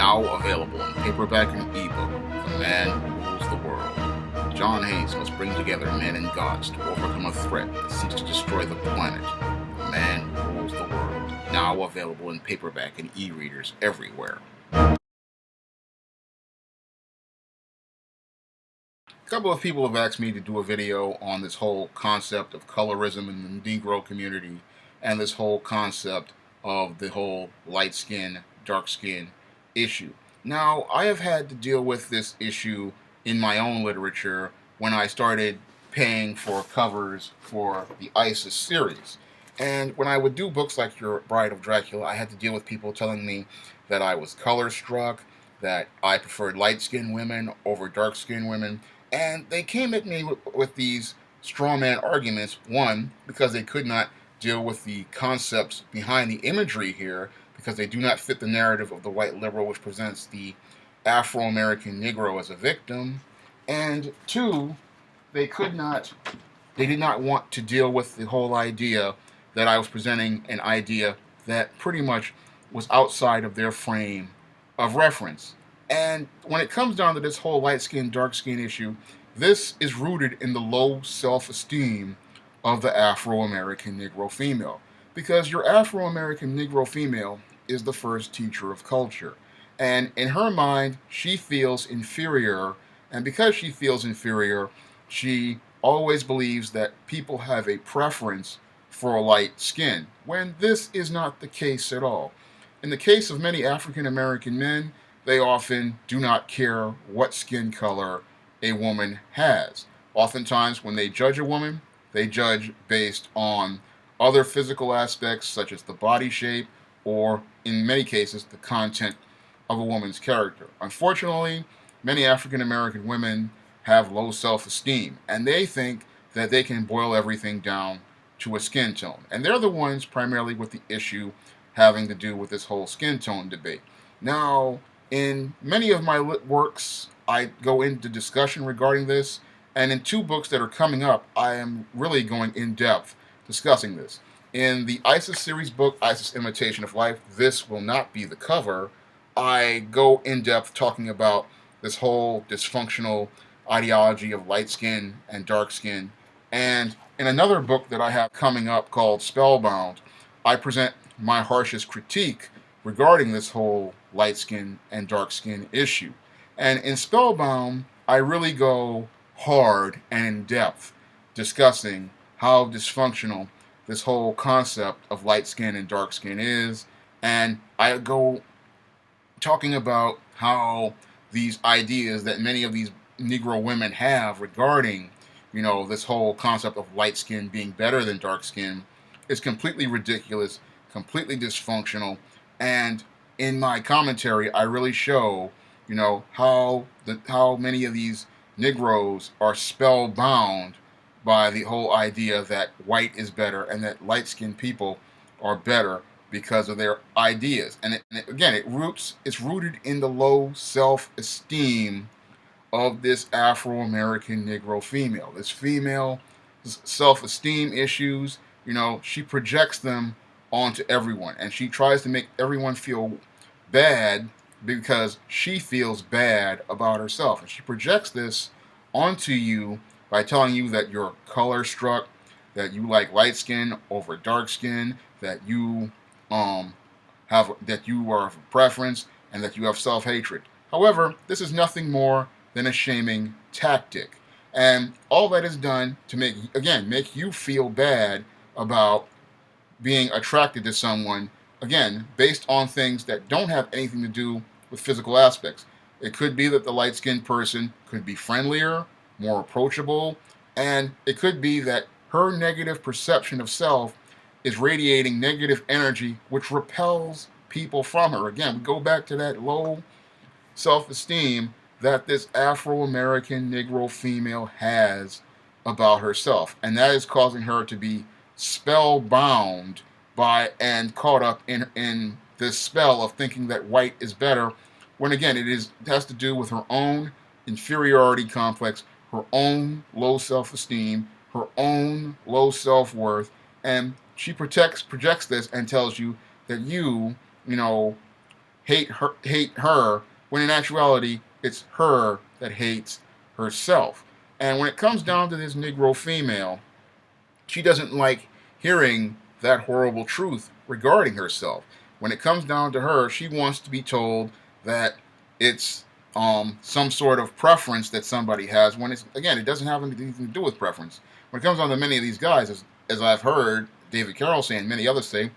now available in paperback and ebook. The Man Who Rules the World. John Hayes must bring together men and gods to overcome a threat that seeks to destroy the planet. The Man Who Rules the World. Now available in paperback and e-readers everywhere. A couple of people have asked me to do a video on this whole concept of colorism in the Negro community and this whole concept of the whole light skin, dark skin issue. Now, I have had to deal with this issue in my own literature when I started paying for covers for the ISIS series. And when I would do books like Your Bride of Dracula, I had to deal with people telling me that I was color struck, that I preferred light-skinned women over dark-skinned women, and they came at me with these straw man arguments, one, because they could not deal with the concepts behind the imagery here, because they do not fit the narrative of the white liberal, which presents the Afro-American Negro as a victim, and two, they did not want to deal with the whole idea that I was presenting an idea that pretty much was outside of their frame of reference. And when it comes down to this whole light skin, dark skin issue, this is rooted in the low self-esteem of the Afro-American Negro female. Because your Afro-American Negro female is the first teacher of culture. And in her mind, she feels inferior. And because she feels inferior, she always believes that people have a preference for light skin, when this is not the case at all. In the case of many African American men, they often do not care what skin color a woman has. Oftentimes, when they judge a woman, they judge based on other physical aspects such as the body shape or, in many cases, the content of a woman's character. Unfortunately, many African American women have low self-esteem, and they think that they can boil everything down to a skin tone. And they're the ones primarily with the issue having to do with this whole skin tone debate. Now, in many of my works, I go into discussion regarding this, and in two books that are coming up, I am really going in depth discussing this. In the ISIS series book, ISIS Imitation of Life, this will not be the cover. I go in depth talking about this whole dysfunctional ideology of light skin and dark skin. And in another book that I have coming up called Spellbound, I present my harshest critique regarding this whole light skin and dark skin issue. And in Spellbound, I really go hard and in depth discussing how dysfunctional this whole concept of light skin and dark skin is. And I go talking about how these ideas that many of these Negro women have regarding, this whole concept of light skin being better than dark skin is completely ridiculous, completely dysfunctional. And in my commentary, I really show, how many of these Negroes are spellbound by the whole idea that white is better and that light-skinned people are better because of their ideas. And again, it's rooted in the low self-esteem of this Afro-American Negro female. This female's self-esteem issues, she projects them onto everyone, and she tries to make everyone feel bad because she feels bad about herself. And she projects this onto you by telling you that you're color struck, that you like light skin over dark skin, that you that you are of a preference, and that you have self-hatred. However, this is nothing more than a shaming tactic. And all that is done to make you feel bad about being attracted to someone, again, based on things that don't have anything to do with physical aspects. It could be that the light-skinned person could be friendlier, more approachable, and it could be that her negative perception of self is radiating negative energy, which repels people from her. Again, we go back to that low self-esteem that this Afro-American Negro female has about herself. And that is causing her to be spellbound by and caught up in this spell of thinking that white is better, when again it has to do with her own inferiority complex, her own low self-esteem, her own low self-worth, and she projects this and tells you that you hate her, when in actuality it's her that hates herself. And when it comes down to this Negro female, she doesn't like hearing that horrible truth regarding herself. When it comes down to her, she wants to be told that it's some sort of preference that somebody has. When it's, again, it doesn't have anything to do with preference. When it comes down to many of these guys, as I've heard David Carroll say and many others say,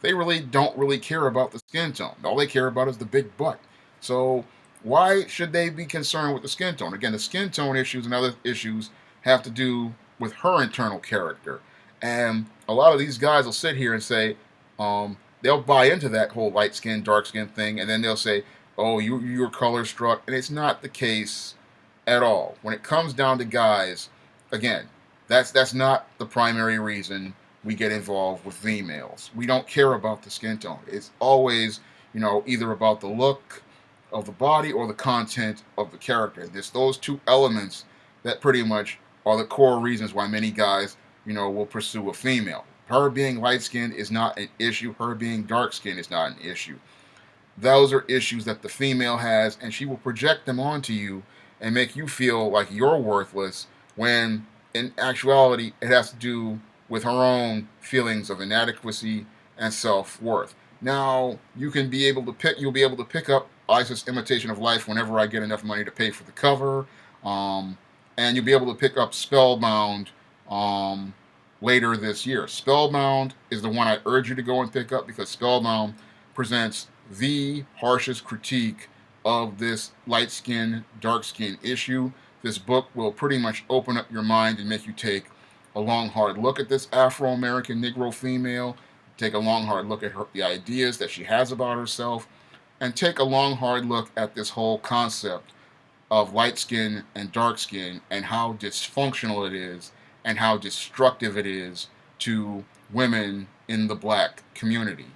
they really don't really care about the skin tone. All they care about is the big butt. So why should they be concerned with the skin tone? Again, the skin tone issues and other issues have to do with her internal character. And a lot of these guys will sit here and say, they'll buy into that whole light skin, dark skin thing, and then they'll say, "Oh, you're color struck," and it's not the case at all. When it comes down to guys, again, that's not the primary reason we get involved with females. We don't care about the skin tone. It's always, either about the look of the body or the content of the character. It's those two elements that pretty much are the core reasons why many guys, will pursue a female. Her being light skinned is not an issue. Her being dark skinned is not an issue. Those are issues that the female has, and she will project them onto you and make you feel like you're worthless when in actuality it has to do with her own feelings of inadequacy and self-worth. Now, you'll be able to pick up Isis Imitation of Life whenever I get enough money to pay for the cover. And you'll be able to pick up Spellbound later this year. Spellbound is the one I urge you to go and pick up because Spellbound presents the harshest critique of this light skin, dark skin issue. This book will pretty much open up your mind and make you take a long, hard look at this Afro-American Negro female, take a long, hard look at the ideas that she has about herself, and take a long, hard look at this whole concept of light skin and dark skin and how dysfunctional it is and how destructive it is to women in the black community.